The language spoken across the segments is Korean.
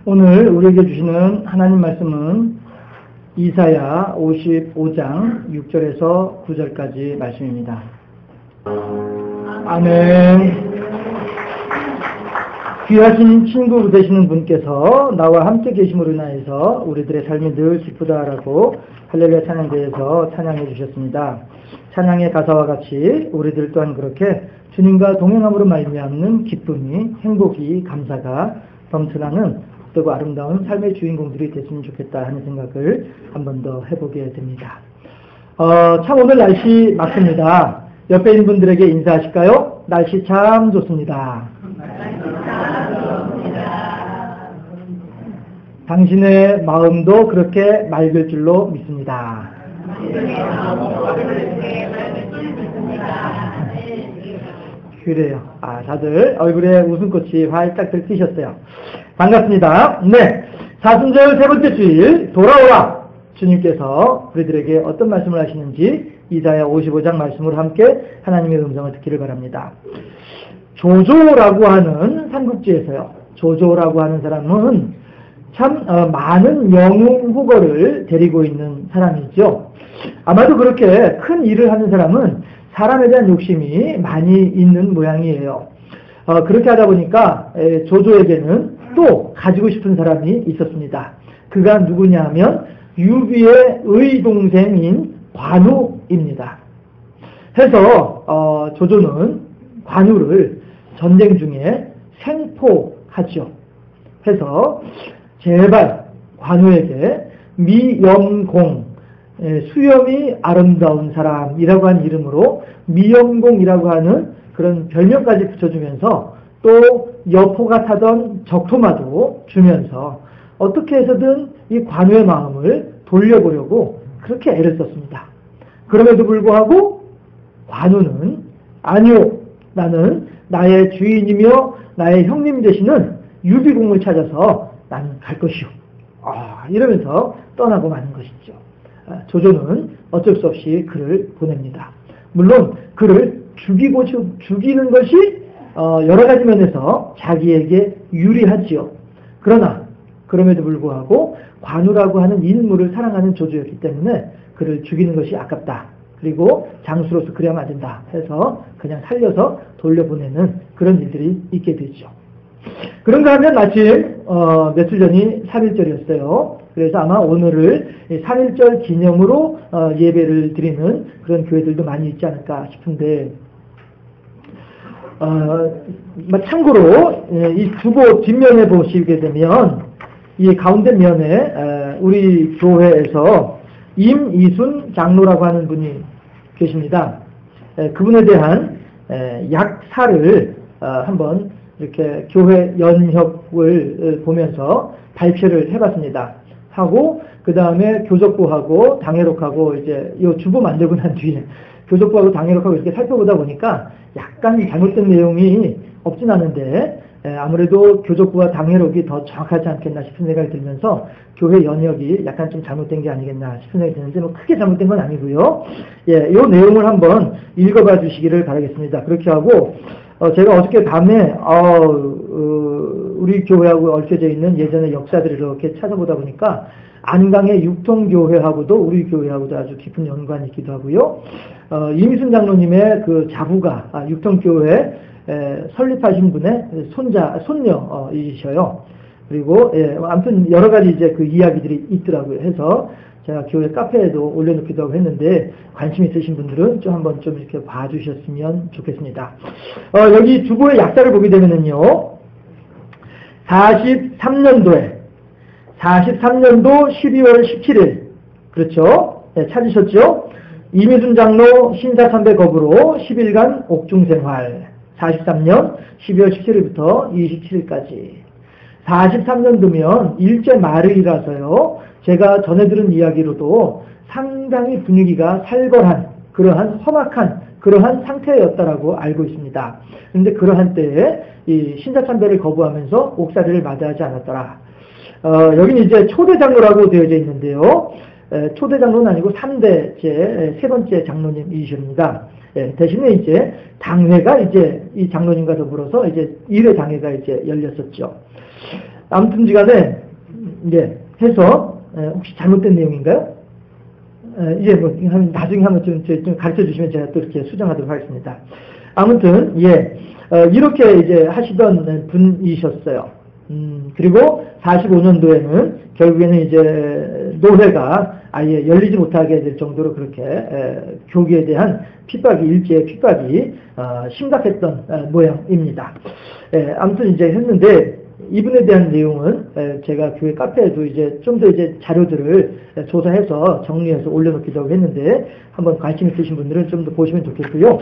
오늘 우리에게 주시는 하나님 말씀은 이사야 55장 6절에서 9절까지 말씀입니다. 아멘. 귀하신 친구 되시는 분께서 나와 함께 계심으로 인하여서 우리들의 삶이 늘 기쁘다라고 할렐루야 찬양대에서 찬양해 주셨습니다. 찬양의 가사와 같이 우리들 또한 그렇게 주님과 동행함으로 말미암는 기쁨이, 행복이, 감사가 넘쳐나는 그리고 아름다운 삶의 주인공들이 됐으면 좋겠다 하는 생각을 한 번 더 해보게 됩니다. 참 오늘 날씨 맑습니다. 옆에 있는 분들에게 인사하실까요? 날씨 참 좋습니다. 당신의 마음도 그렇게 맑을 줄로 믿습니다. 그래요. 다들 얼굴에 웃음꽃이 활짝 들뜨셨어요. 반갑습니다. 네. 사순절 세 번째 주일, 돌아오라! 주님께서 우리들에게 어떤 말씀을 하시는지 이사야 55장 말씀으로 함께 하나님의 음성을 듣기를 바랍니다. 조조라고 하는 삼국지에서요. 조조라고 하는 사람은 참 많은 영웅 후보를 데리고 있는 사람이죠. 아마도 그렇게 큰 일을 하는 사람은 사람에 대한 욕심이 많이 있는 모양이에요. 그렇게 하다 보니까 조조에게는 또 가지고 싶은 사람이 있었습니다. 그가 누구냐 하면 유비의 의동생인 관우입니다. 해서 조조는 관우를 전쟁 중에 생포하죠. 해서 제발 관우에게 미염공, 수염이 아름다운 사람이라고 하는 이름으로 미염공이라고 하는 그런 별명까지 붙여주면서 또 여포가 타던 적토마도 주면서 어떻게 해서든 이 관우의 마음을 돌려보려고 그렇게 애를 썼습니다. 그럼에도 불구하고 관우는 아니요, 나는 나의 주인이며 나의 형님 되시는 유비공을 찾아서 나는 갈 것이요. 이러면서 떠나고 마는 것이죠. 조조는 어쩔 수 없이 그를 보냅니다. 물론 그를 죽이는 것이 여러 가지 면에서 자기에게 유리하지요. 그러나 그럼에도 불구하고 관우라고 하는 인물을 사랑하는 조조였기 때문에 그를 죽이는 것이 아깝다. 그리고 장수로서 그래야만 안 된다 해서 그냥 살려서 돌려보내는 그런 일들이 있게 되죠. 그런가 하면 마침 며칠 전이 3.1절이었어요. 그래서 아마 오늘을 3.1절 기념으로 예배를 드리는 그런 교회들도 많이 있지 않을까 싶은데 참고로 이 주보 뒷면에 보시게 되면 이 가운데 면에 우리 교회에서 임이순 장로라고 하는 분이 계십니다. 그분에 대한 약사를 한번 이렇게 교회 연협을 보면서 발표를 해봤습니다. 하고 그 다음에 교적부하고 당회록하고 이제 이 주보 만들고 난 뒤에 교적부하고 당회록하고 이렇게 살펴보다 보니까 약간 잘못된 내용이 없진 않은데 아무래도 교적부와 당회록이 더 정확하지 않겠나 싶은 생각이 들면서 교회 연역이 약간 좀 잘못된 게 아니겠나 싶은 생각이 드는데 뭐 크게 잘못된 건 아니고요. 이 내용을 한번 읽어봐 주시기를 바라겠습니다. 그렇게 하고 제가 어저께 밤에 우리 교회하고 얽혀져 있는 예전의 역사들을 이렇게 찾아보다 보니까 안강의 육통교회하고도 우리 교회하고도 아주 깊은 연관이 있기도 하고요. 이미순 장로님의 그 자부가 육통교회 설립하신 분의 손녀이셔요. 그리고 아무튼 여러 가지 이제 그 이야기들이 있더라고요. 해서 제가 교회 카페에도 올려놓기도 하고 했는데 관심 있으신 분들은 좀 한번 좀 이렇게 봐주셨으면 좋겠습니다. 여기 주보의 약사를 보게 되면은요, 43년도 12월 17일 그렇죠? 찾으셨죠? 이미순 장로 신사참배 거부로 10일간 옥중생활 43년 12월 17일부터 27일까지 43년도면 일제 말이라서요. 제가 전해 들은 이야기로도 상당히 분위기가 살벌한 그러한 험악한 그러한 상태였다라고 알고 있습니다. 그런데 그러한 때에 이 신사참배를 거부하면서 옥살이를 마다하지 않았더라. 여기는 이제 초대장로라고 되어져 있는데요. 초대장로는 아니고 3대째, 세 번째 장로님이십니다. 대신에 이제 당회가 이제 이 장로님과 더불어서 이제 1회 당회가 이제 열렸었죠. 아무튼지간에 이제 해서 혹시 잘못된 내용인가요? 이제 뭐 나중에 한번 좀 가르쳐 주시면 제가 또 이렇게 수정하도록 하겠습니다. 아무튼 이렇게 이제 하시던 분이셨어요. 그리고 45년도에는 결국에는 이제 노회가 아예 열리지 못하게 될 정도로 그렇게 교계에 대한 핍박이, 일제의 핍박이 심각했던 모양입니다. 아무튼 이제 했는데 이분에 대한 내용은 제가 교회 카페에도 이제 좀 더 이제 자료들을 조사해서 정리해서 올려놓기도 하고 했는데 한번 관심 있으신 분들은 좀 더 보시면 좋겠고요.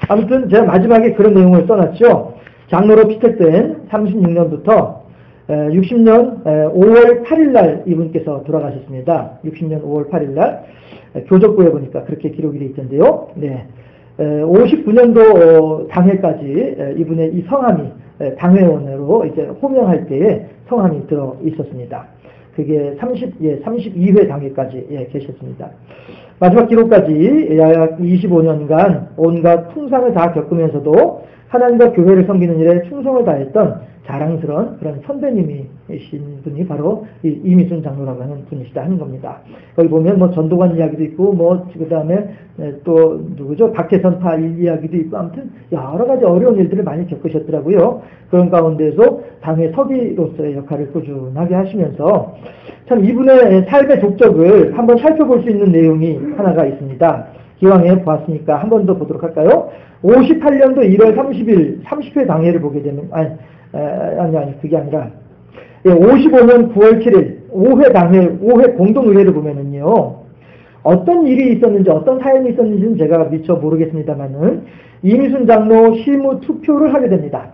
아무튼 제가 마지막에 그런 내용을 써놨죠. 장로로 피택된 36년부터 60년 5월 8일 날 이분께서 돌아가셨습니다. 60년 5월 8일 날 교적부에 보니까 그렇게 기록이 되어 있던데요. 네. 59년도 당회까지 이분의 이 성함이 당회원으로 이제 호명할 때에 성함이 들어 있었습니다. 그게 32회 당회까지 계셨습니다. 마지막 기록까지 약 25년간 온갖 풍상을 다 겪으면서도 하나님과 교회를 섬기는 일에 충성을 다했던 자랑스러운 그런 선배님이신 분이 바로 이 이미순 장로라고 하는 분이시다 하는 겁니다. 거기 보면 뭐 전도관 이야기도 있고 그 다음에 또 누구죠? 박태선파 이야기도 있고 아무튼 여러 가지 어려운 일들을 많이 겪으셨더라고요. 그런 가운데서 당의 서기로서의 역할을 꾸준하게 하시면서 참 이분의 삶의 족적을 한번 살펴볼 수 있는 내용이 하나가 있습니다. 기왕에 보았으니까 한 번 더 보도록 할까요? 58년도 1월 30일 30회 당회를 보게 되면 아니 그게 아니라 55년 9월 7일 5회 당회 5회 공동의회를 보면은요 어떤 일이 있었는지 어떤 사연이 있었는지는 제가 미처 모르겠습니다만은 이미순 장로 실무 투표를 하게 됩니다.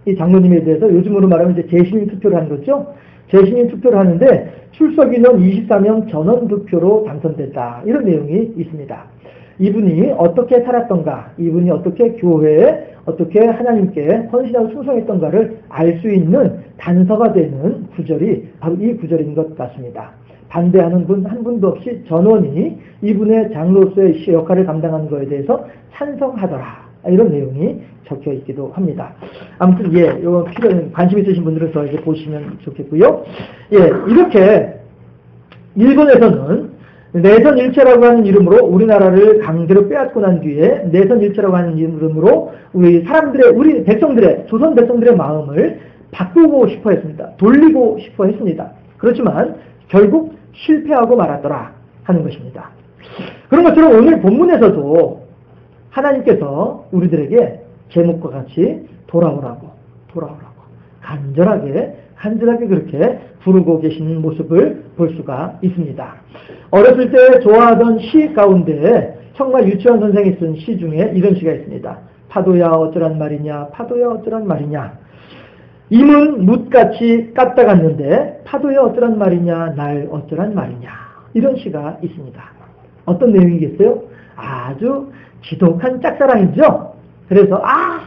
이 장로님에 대해서 요즘으로 말하면 이제 재신임 투표를 하는 거죠. 재신임 투표를 하는데 출석 인원 24명 전원 투표로 당선됐다. 이런 내용이 있습니다. 이분이 어떻게 살았던가, 이분이 어떻게 교회에 어떻게 하나님께 헌신하고 충성했던가를 알 수 있는 단서가 되는 구절이 바로 이 구절인 것 같습니다. 반대하는 분 한 분도 없이 전원이 이분의 장로로서의 역할을 감당하는 것에 대해서 찬성하더라. 이런 내용이 적혀 있기도 합니다. 아무튼 이거 관심 있으신 분들은 더 이제 보시면 좋겠고요. 이렇게 일본에서는 내선일체라고 하는 이름으로 우리나라를 강제로 빼앗고 난 뒤에 내선일체라고 하는 이름으로 우리 백성들의 조선 백성들의 마음을 바꾸고 싶어 했습니다. 돌리고 싶어 했습니다. 그렇지만 결국 실패하고 말았더라 하는 것입니다. 그런 것처럼 오늘 본문에서도 하나님께서 우리들에게 제목과 같이 돌아오라고 간절하게 그렇게 부르고 계시는 모습을 볼 수가 있습니다. 어렸을 때 좋아하던 시 가운데 정말 유치원 선생이 쓴 시 중에 이런 시가 있습니다. 파도야 어쩌란 말이냐 파도야 어쩌란 말이냐 임은 뭇같이 까딱았는데 파도야 어쩌란 말이냐 날 어쩌란 말이냐 이런 시가 있습니다. 어떤 내용이겠어요? 아주 지독한 짝사랑이죠. 그래서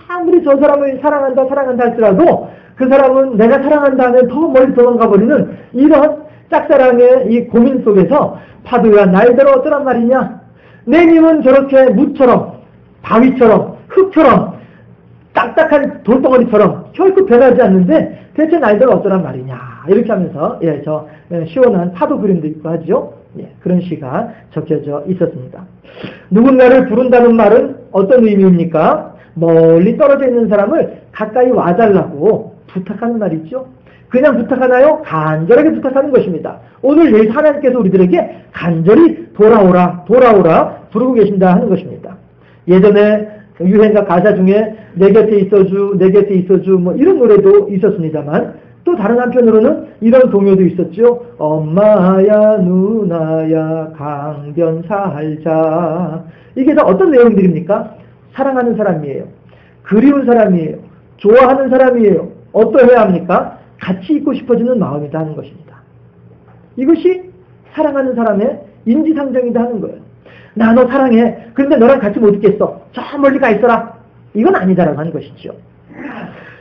아무리 저 사람을 사랑한다 할지라도 그 사람은 내가 사랑한다 하면 더 멀리 도망가 버리는 이런 짝사랑의 이 고민 속에서 파도야 날대로 어쩌란 말이냐 내 님은 저렇게 무처럼 바위처럼 흙처럼 딱딱한 돌덩어리처럼 결코 변하지 않는데 대체 날대로 어쩌란 말이냐 이렇게 하면서 저 시원한 파도 그림도 있고 하죠. 그런 시가 적혀져 있었습니다. 누군가를 부른다는 말은 어떤 의미입니까? 멀리 떨어져 있는 사람을 가까이 와달라고 부탁하는 말이죠. 그냥 부탁하나요? 간절하게 부탁하는 것입니다. 오늘 하나님께서 우리들에게 간절히 돌아오라 부르고 계신다 하는 것입니다. 예전에 유행가 가사 중에 내 곁에 있어주 뭐 이런 노래도 있었습니다만 또 다른 한편으로는 이런 동요도 있었죠. 엄마야 누나야 강변 살자. 이게 다 어떤 내용들입니까? 사랑하는 사람이에요. 그리운 사람이에요. 좋아하는 사람이에요. 어떠해야 합니까? 같이 있고 싶어지는 마음이다 하는 것입니다. 이것이 사랑하는 사람의 인지상정이다 하는 거예요. 나 너 사랑해. 그런데 너랑 같이 못 있겠어. 저 멀리 가 있어라. 이건 아니다라고 하는 것이죠.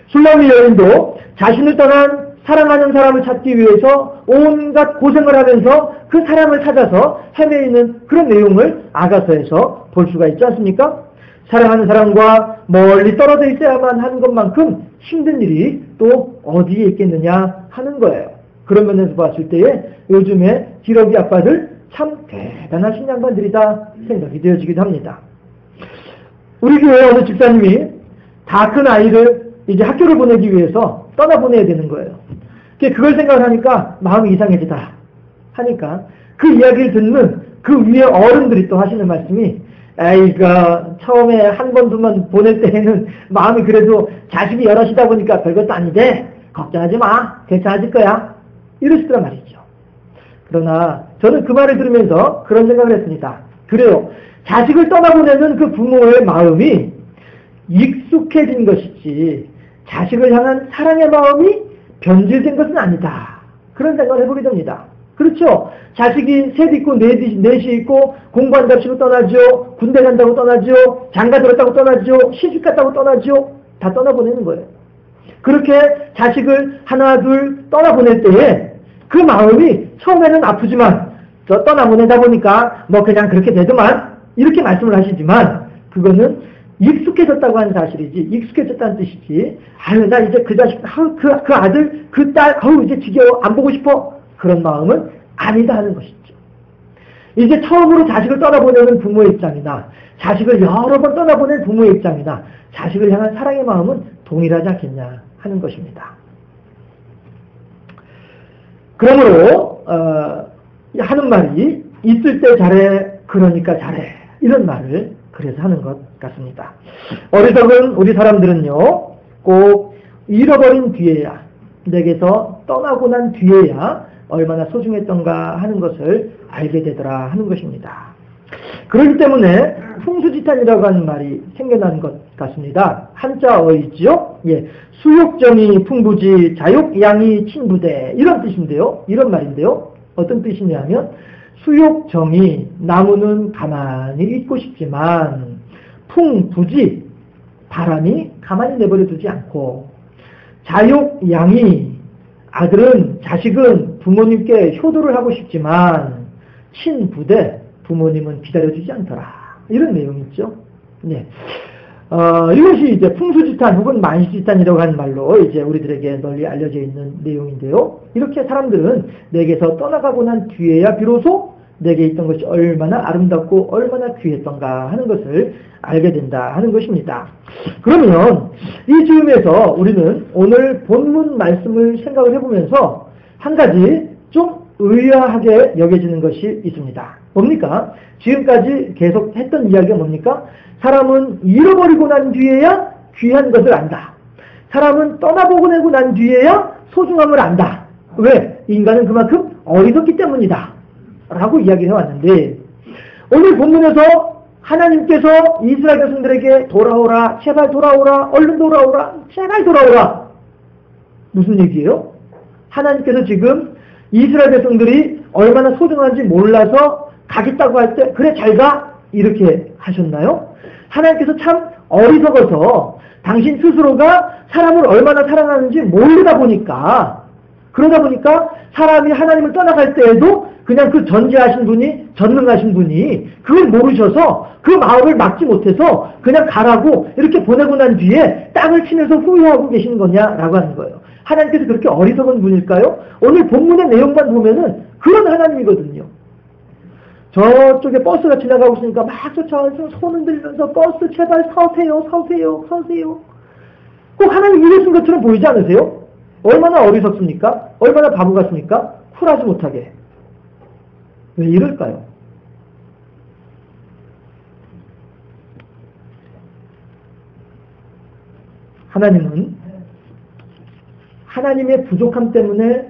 술람의 여인도 자신을 떠난 사랑하는 사람을 찾기 위해서 온갖 고생을 하면서 그 사람을 찾아서 헤매이는 그런 내용을 아가서에서 볼 수가 있지 않습니까? 사랑하는 사람과 멀리 떨어져 있어야만 하는 것만큼 힘든 일이 또 어디에 있겠느냐 하는 거예요. 그런 면에서 봤을 때에 요즘에 기러기 아빠들 참 대단하신 양반들이다 생각이 되어지기도 합니다. 우리 교회 어느 집사님이 다 큰 아이를 이제 학교를 보내기 위해서 떠나보내야 되는 거예요. 그걸 생각을 하니까 마음이 이상해지다 하니까 그 이야기를 듣는 그 위에 어른들이 또 하시는 말씀이 아이가 처음에 한 번, 두 번 보낼 때에는 마음이 그래도 자식이 여럿이다 보니까 별것도 아닌데 걱정하지 마. 괜찮아질 거야. 이러시더란 말이죠. 그러나 저는 그 말을 들으면서 그런 생각을 했습니다. 그래요. 자식을 떠나보내는 그 부모의 마음이 익숙해진 것이지 자식을 향한 사랑의 마음이 변질된 것은 아니다. 그런 생각을 해보게 됩니다. 그렇죠. 자식이 셋 있고 넷이 있고 공부한답시고 떠나죠. 군대 간다고 떠나죠. 장가 들었다고 떠나죠. 시집 갔다고 떠나죠. 다 떠나보내는 거예요. 그렇게 자식을 하나 둘 떠나보낼 때에 그 마음이 처음에는 아프지만 저 떠나보내다 보니까 뭐 그냥 그렇게 되더만 이렇게 말씀을 하시지만 그거는 익숙해졌다고 하는 사실이지 익숙해졌다는 뜻이지 아유 나 이제 그 자식 그 아들 그 딸 이제 지겨워 안 보고 싶어 그런 마음은 아니다 하는 것이죠. 이제 처음으로 자식을 떠나보내는 부모의 입장이나 자식을 여러 번 떠나보낸 부모의 입장이나 자식을 향한 사랑의 마음은 동일하지 않겠냐 하는 것입니다. 그러므로 하는 말이 있을 때 잘해 그러니까 잘해 이런 말을 그래서 하는 것 같습니다. 어리석은 우리 사람들은요 꼭 잃어버린 뒤에야 내게서 떠나고 난 뒤에야 얼마나 소중했던가 하는 것을 알게 되더라 하는 것입니다. 그렇기 때문에 풍수지탄이라고 하는 말이 생겨난 것 같습니다. 한자어이지요. 예, 수욕정이 풍부지 자욕양이 친부대 이런 뜻인데요. 이런 말인데요. 어떤 뜻이냐면 수욕정이 나무는 가만히 있고 싶지만 풍부지 바람이 가만히 내버려 두지 않고 자욕양이 아들은 자식은 부모님께 효도를 하고 싶지만 친부대 부모님은 기다려주지 않더라. 이런 내용이 있죠. 네. 이것이 이제 풍수지탄 혹은 만시지탄이라고 하는 말로 이제 우리들에게 널리 알려져 있는 내용인데요. 이렇게 사람들은 내게서 떠나가고 난 뒤에야 비로소 내게 있던 것이 얼마나 아름답고 얼마나 귀했던가 하는 것을 알게 된다 하는 것입니다. 그러면 이 즈음에서 우리는 오늘 본문 말씀을 생각을 해보면서 한 가지 좀 의아하게 여겨지는 것이 있습니다. 뭡니까? 지금까지 계속 했던 이야기가 뭡니까? 사람은 잃어버리고 난 뒤에야 귀한 것을 안다. 사람은 떠나보내고 난 뒤에야 소중함을 안다. 왜? 인간은 그만큼 어리석기 때문이다. 라고 이야기를 해왔는데 오늘 본문에서 하나님께서 이스라엘 백성들에게 돌아오라, 제발 돌아오라, 얼른 돌아오라, 제발 돌아오라. 무슨 얘기예요? 하나님께서 지금 이스라엘 백성들이 얼마나 소중한지 몰라서 가겠다고 할 때 그래 잘 가? 이렇게 하셨나요? 하나님께서 참 어리석어서 당신 스스로가 사람을 얼마나 사랑하는지 모르다 보니까 그러다 보니까 사람이 하나님을 떠나갈 때에도 그냥 그 전지하신 분이 전능하신 분이 그걸 모르셔서 그 마음을 막지 못해서 그냥 가라고 이렇게 보내고 난 뒤에 땅을 치면서 후회하고 계시는 거냐라고 하는 거예요. 하나님께서 그렇게 어리석은 분일까요? 오늘 본문의 내용만 보면은 그런 하나님이거든요. 저쪽에 버스가 지나가고 있으니까 막 쫓아와서 손 흔들면서 버스 제발 서세요, 서세요, 서세요. 꼭 하나님 이러신 것처럼 보이지 않으세요? 얼마나 어리석습니까? 얼마나 바보 같습니까? 쿨하지 못하게. 왜 이럴까요? 하나님은 하나님의 부족함 때문에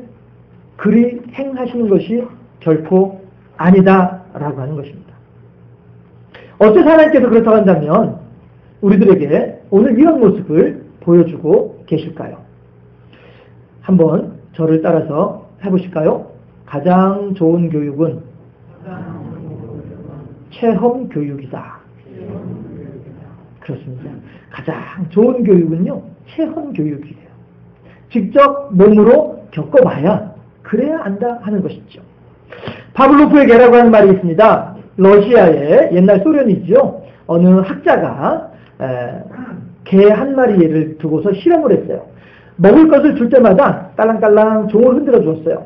그리 행하시는 것이 결코 아니다라고 하는 것입니다. 어째서 하나님께서 그렇다고 한다면 우리들에게 오늘 이런 모습을 보여주고 계실까요? 한번 저를 따라서 해보실까요? 가장 좋은 교육은 체험 교육이다. 그렇습니다. 가장 좋은 교육은요, 체험 교육이에요. 직접 몸으로 겪어봐야 그래야 안다 하는 것이죠. 파블로프의 개라고 하는 말이 있습니다. 러시아의 옛날 소련이죠. 어느 학자가 개 한 마리를 두고서 실험을 했어요. 먹을 것을 줄 때마다 딸랑딸랑 종을 흔들어 주었어요.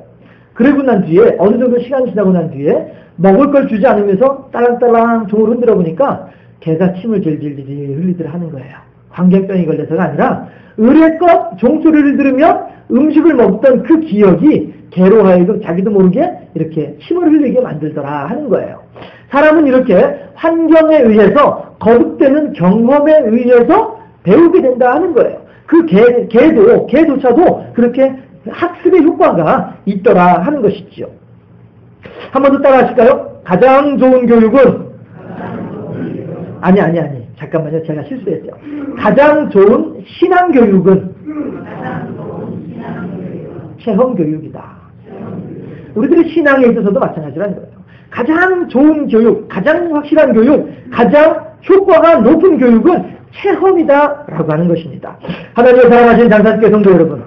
그리고 난 뒤에 어느 정도 시간이 지나고 난 뒤에 먹을 걸 주지 않으면서 딸랑딸랑 종을 흔들어 보니까 개가 침을 질질질 흘리들 하는 거예요. 광견병이 걸려서가 아니라 의례껏 종소리를 들으면 음식을 먹던 그 기억이 개로 하여금 자기도 모르게 이렇게 침을 흘리게 만들더라 하는 거예요. 사람은 이렇게 환경에 의해서 거듭되는 경험에 의해서 배우게 된다 하는 거예요. 그 개조차도 그렇게 학습의 효과가 있더라 하는 것이지요. 한 번 더 따라 하실까요? 가장 좋은 교육은 아니 잠깐만요. 제가 실수했어요. 가장 좋은 신앙교육은 체험교육이다. 우리들의 신앙에 있어서도 마찬가지라는 거예요. 가장 좋은 교육, 가장 확실한 교육, 가장 효과가 높은 교육은 체험이다라고 하는 것입니다. 하나님의 사랑하신 장사님께 성도 여러분,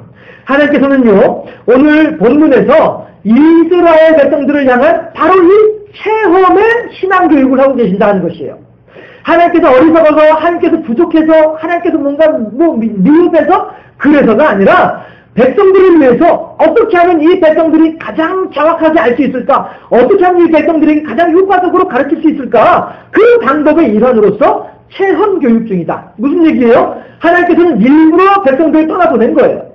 하나님께서는요 오늘 본문에서 이스라엘 백성들을 향한 바로 이 체험의 신앙교육을 하고 계신다는 것이에요. 하나님께서 어리석어서, 하나님께서 부족해서, 하나님께서 뭔가 미흡해서 그래서가 아니라 백성들을 위해서 어떻게 하면 이 백성들이 가장 정확하게 알 수 있을까? 어떻게 하면 이 백성들에게 가장 효과적으로 가르칠 수 있을까? 그 방법의 일환으로서 체험 교육 중이다. 무슨 얘기예요? 하나님께서는 일부러 백성들을 떠나보낸 거예요.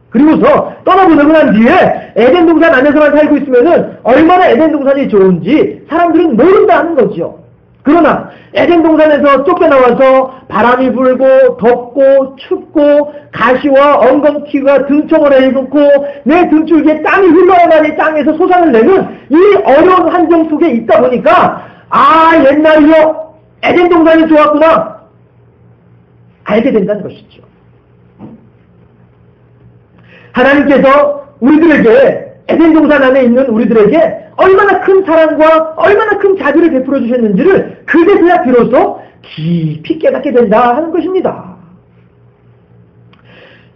그리고서 떠나보내고 난 뒤에 에덴 동산 안에서만 살고 있으면은 얼마나 에덴 동산이 좋은지 사람들은 모른다는 거지요. 그러나 에덴 동산에서 쫓겨나와서 바람이 불고 덥고 춥고 가시와 엉겅퀴가 등쳐머리에 놓고 내 등줄기에 땀이 흘러가니 땅에서 소산을 내는 이 어려운 환경 속에 있다 보니까 옛날이요 에덴 동산이 좋았구나 알게 된다는 것이죠. 하나님께서 우리들에게 에덴 동산 안에 있는 우리들에게 얼마나 큰 사랑과 얼마나 큰 자비를 베풀어 주셨는지를 그제서야 비로소 깊이 깨닫게 된다 하는 것입니다.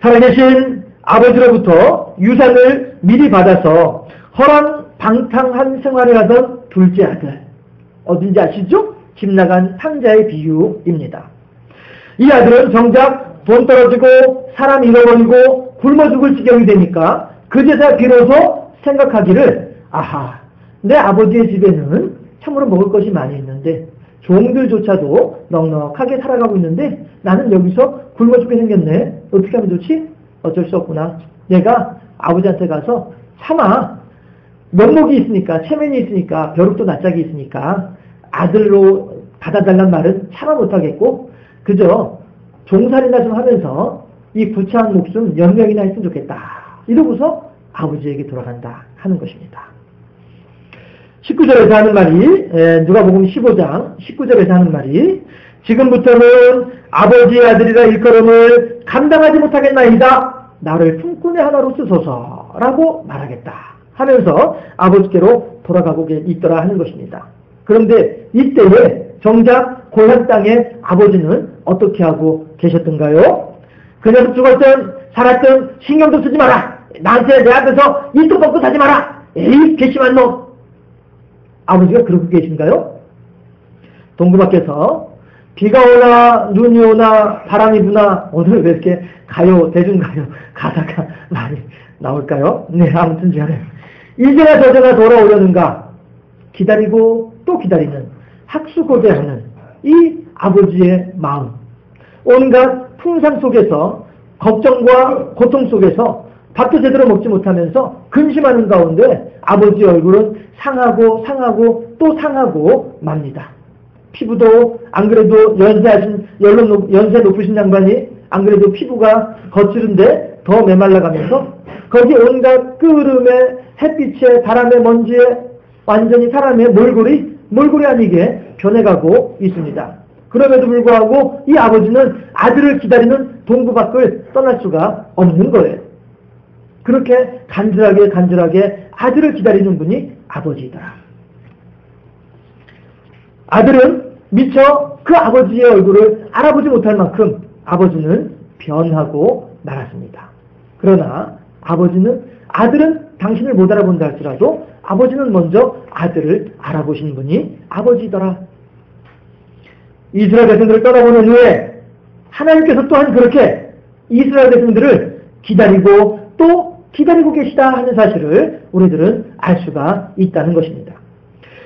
살아계신 아버지로부터 유산을 미리 받아서 허랑방탕한 생활을 하던 둘째 아들, 어딘지 아시죠? 집 나간 상자의 비유입니다. 이 아들은 정작 돈 떨어지고 사람 잃어버리고 굶어 죽을 지경이 되니까 그제서야 비로소 생각하기를 내 아버지의 집에는 참으로 먹을 것이 많이 있는데 종들조차도 넉넉하게 살아가고 있는데 나는 여기서 굶어 죽게 생겼네. 어떻게 하면 좋지? 어쩔 수 없구나. 내가 아버지한테 가서 차마 면목이 있으니까 체면이 있으니까 벼룩도 낯짝이 있으니까 아들로 받아달란 말은 차마 못하겠고 그저 종살이나 좀 하면서 이 구차한 목숨 연명이나 했으면 좋겠다. 이러고서 아버지에게 돌아간다 하는 것입니다. 19절에서 하는 말이 누가복음 15장 19절에서 하는 말이 지금부터는 아버지의 아들이라 일컬음을 감당하지 못하겠나이다. 나를 품꾼의 하나로 쓰소서라고 말하겠다 하면서 아버지께로 돌아가고 있더라 하는 것입니다. 그런데 이때에 정작 고향 땅에 아버지는 어떻게 하고 계셨던가요? 그 녀석 죽었든 살았든 신경도 쓰지 마라. 나한테 내 앞에서 입도 뻗고 사지 마라. 에이 괘씸한 놈. 아버지가 그러고 계신가요? 동구 밖에서 비가 오나 눈이 오나 바람이 부나 오늘은 왜 이렇게 가요 대중가요 가사가 많이 나올까요? 네 아무튼 잘해요. 이제나 저제나 돌아오려는가 기다리고 또 기다리는 학수고대하는 이 아버지의 마음, 온갖 풍상 속에서 걱정과 고통 속에서 밥도 제대로 먹지 못하면서 근심하는 가운데 아버지의 얼굴은 상하고 상하고 또 상하고 맙니다. 피부도 안 그래도 연세 높으신 양반이 안 그래도 피부가 거칠은데 더 메말라가면서 거기 온갖 끄름에 햇빛에 바람에 먼지에 완전히 사람의 몰골이 아니게 변해가고 있습니다. 그럼에도 불구하고 이 아버지는 아들을 기다리는 동구 밖을 떠날 수가 없는 거예요. 그렇게 간절하게 아들을 기다리는 분이 아버지이더라. 아들은 미처 그 아버지의 얼굴을 알아보지 못할 만큼 아버지는 변하고 말았습니다. 그러나 아들은 당신을 못 알아본다 할지라도 아버지는 먼저 아들을 알아보신 분이 아버지더라. 이스라엘 백성들을 떠나보낸 후에 하나님께서 또한 그렇게 이스라엘 백성들을 기다리고 또 기다리고 계시다 하는 사실을 우리들은 알 수가 있다는 것입니다.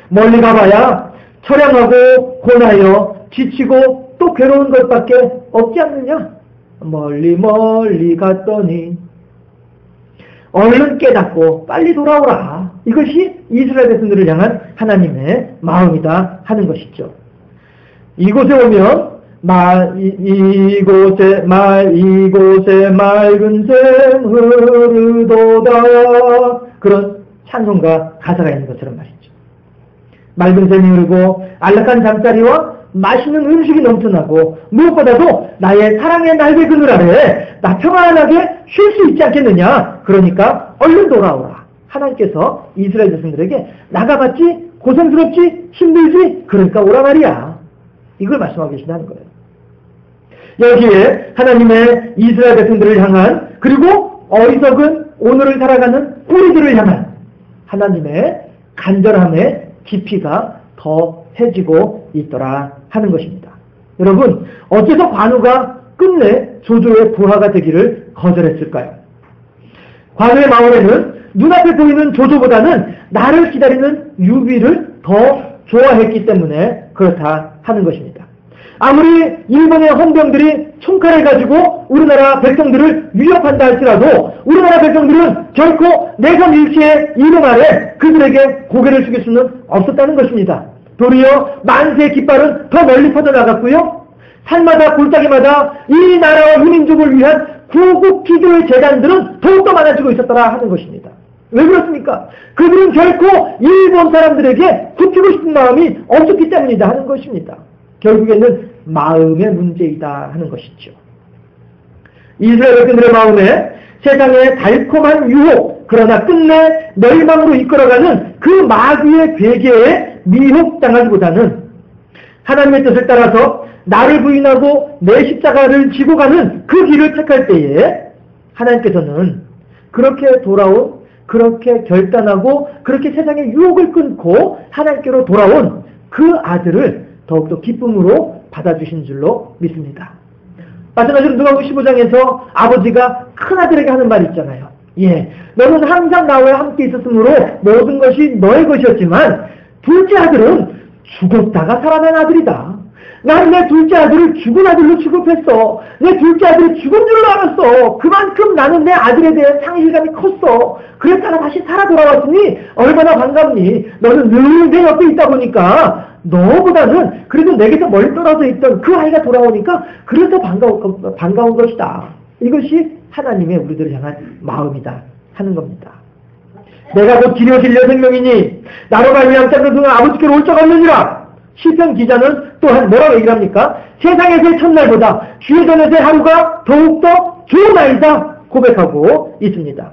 멀리 가봐야 처량하고 고나여 지치고 또 괴로운 것밖에 없지 않느냐? 멀리 멀리 갔더니 얼른 깨닫고 빨리 돌아오라. 이것이 이스라엘 백성들을 향한 하나님의 마음이다 하는 것이죠. 이곳에 오면 이곳에 맑은 샘 흐르도다. 그런 찬송가 가사가 있는 것처럼 말이죠. 맑은 샘이 흐르고 안락한 잠자리와 맛있는 음식이 넘쳐나고 무엇보다도 나의 사랑의 날개 그늘 아래 나 평안하게 쉴 수 있지 않겠느냐. 그러니까 얼른 돌아오라. 하나님께서 이스라엘 백성들에게 나가봤지? 고생스럽지? 힘들지? 그러니까 오라 말이야. 이걸 말씀하고 계신다는 거예요. 여기에 하나님의 이스라엘 백성들을 향한, 그리고 어리석은 오늘을 살아가는 우리들을 향한 하나님의 간절함의 깊이가 더해지고 있더라 하는 것입니다. 여러분, 어째서 관우가 끝내 조조의 부하가 되기를 거절했을까요? 관우의 마음에는 눈앞에 보이는 조조보다는 나를 기다리는 유비를 더 좋아했기 때문에 그렇다 하는 것입니다. 아무리 일본의 헌병들이 총칼을 가지고 우리나라 백성들을 위협한다 할지라도 우리나라 백성들은 결코 내선 일체의 이름 아래 그들에게 고개를 숙일 수는 없었다는 것입니다. 도리어 만세의 깃발은 더 멀리 퍼져나갔고요. 산마다 골짜기마다 이 나라와 이 민족을 위한 구국 기도의 재단들은 더욱더 많아지고 있었더라 하는 것입니다. 왜 그렇습니까? 그들은 결코 일본 사람들에게 굽히고 싶은 마음이 없었기 때문이다 하는 것입니다. 결국에는 마음의 문제이다 하는 것이죠. 이스라엘 백성들의 마음에 세상의 달콤한 유혹, 그러나 끝내 멸망으로 이끌어가는 그 마귀의 괴계에 미혹당하기보다는 하나님의 뜻을 따라서 나를 부인하고 내 십자가를 지고 가는 그 길을 택할 때에 하나님께서는 그렇게 돌아온, 그렇게 결단하고 그렇게 세상의 유혹을 끊고 하나님께로 돌아온 그 아들을 더욱더 기쁨으로 받아주신 줄로 믿습니다. 마찬가지로 누가복음 15장에서 아버지가 큰아들에게 하는 말이 있잖아요. 너는 항상 나와 함께 있었으므로 모든 것이 너의 것이었지만 둘째 아들은 죽었다가 살아난 아들이다. 나는 내 둘째 아들을 죽은 아들로 취급했어. 내 둘째 아들이 죽은 줄로 알았어. 그만큼 나는 내 아들에 대한 상실감이 컸어. 그랬다가 다시 살아 돌아왔으니 얼마나 반갑니. 너는 늘 내 옆에 있다 보니까 너보다는 그래도 내게서 멀리 떨어져 있던 그 아이가 돌아오니까 그래서 반가운 것이다. 이것이 하나님의 우리들을 향한 마음이다 하는 겁니다. 내가 곧 길이요 진리요 생명이니 나로 말미암아 너는 아버지께로 올 자가 없느니라. 시편 기자는 또한 뭐라고 얘기를 합니까? 세상에서의 첫날보다 주의 전에서의 하루가 더욱더 좋은 날이다 고백하고 있습니다.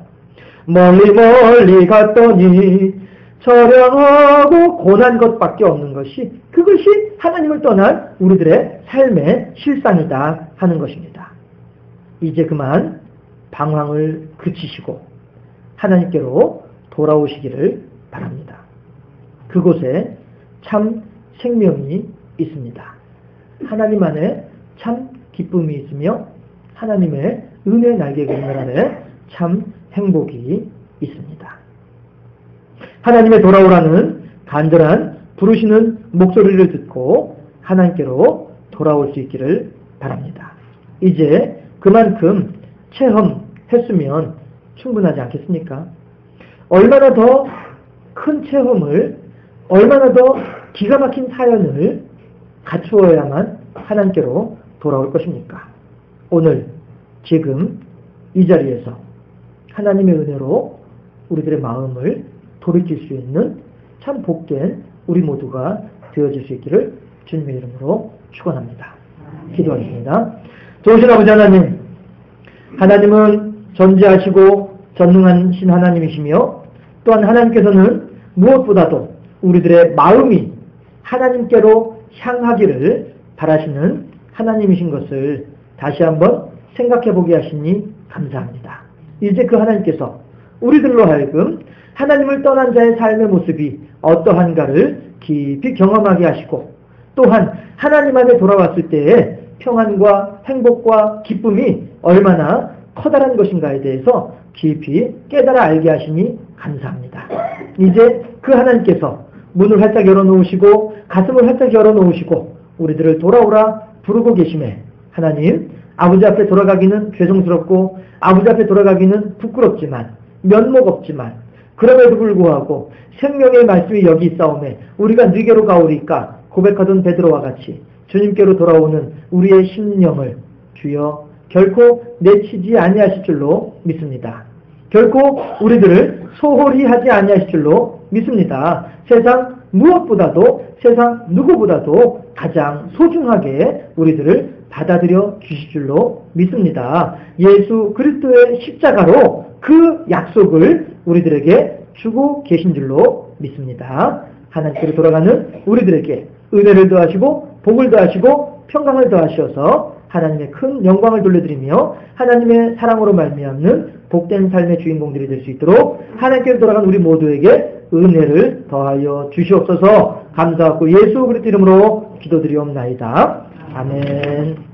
멀리 멀리 갔더니 처량하고 고난 것밖에 없는 것이, 그것이 하나님을 떠난 우리들의 삶의 실상이다 하는 것입니다. 이제 그만 방황을 그치시고 하나님께로 돌아오시기를 바랍니다. 그곳에 참 생명이 있습니다. 하나님 안에 참 기쁨이 있으며 하나님의 은혜 날개 그늘 아래 참 행복이 있습니다. 하나님의 돌아오라는 간절한 부르시는 목소리를 듣고 하나님께로 돌아올 수 있기를 바랍니다. 이제 그만큼 체험했으면 충분하지 않겠습니까? 얼마나 더 큰 체험을, 얼마나 더 기가 막힌 사연을 갖추어야만 하나님께로 돌아올 것입니까? 오늘 지금 이 자리에서 하나님의 은혜로 우리들의 마음을 돌이킬 수 있는 참 복된 우리 모두가 되어질 수 있기를 주님의 이름으로 축원합니다. 기도하겠습니다. 좋으신 아버지 하나님, 하나님은 전지하시고 전능하신 하나님이시며 또한 하나님께서는 무엇보다도 우리들의 마음이 하나님께로 향하기를 바라시는 하나님이신 것을 다시 한번 생각해 보게 하시니 감사합니다. 이제 그 하나님께서 우리들로 하여금 하나님을 떠난 자의 삶의 모습이 어떠한가를 깊이 경험하게 하시고 또한 하나님 안에 돌아왔을 때의 평안과 행복과 기쁨이 얼마나 커다란 것인가에 대해서 깊이 깨달아 알게 하시니 감사합니다. 이제 그 하나님께서 문을 활짝 열어놓으시고 가슴을 활짝 열어놓으시고 우리들을 돌아오라 부르고 계심에 하나님, 아버지 앞에 돌아가기는 죄송스럽고 아버지 앞에 돌아가기는 부끄럽지만 면목 없지만 그럼에도 불구하고 생명의 말씀이 여기 있사오매 우리가 네게로 가오리까 고백하던 베드로와 같이 주님께로 돌아오는 우리의 심령을 주여 결코 내치지 아니하실 줄로 믿습니다. 결코 우리들을 소홀히 하지 아니하실 줄로 믿습니다. 세상 무엇보다도 세상 누구보다도 가장 소중하게 우리들을 받아들여 주실 줄로 믿습니다. 예수 그리스도의 십자가로 그 약속을 우리들에게 주고 계신 줄로 믿습니다. 하나님께로 돌아가는 우리들에게 은혜를 더하시고 복을 더하시고 평강을 더하셔서 하나님의 큰 영광을 돌려드리며 하나님의 사랑으로 말미암는 복된 삶의 주인공들이 될 수 있도록 하나님께로 돌아간 우리 모두에게 은혜를 더하여 주시옵소서. 감사하고 예수 그리스도 이름으로 기도드리옵나이다. 아멘.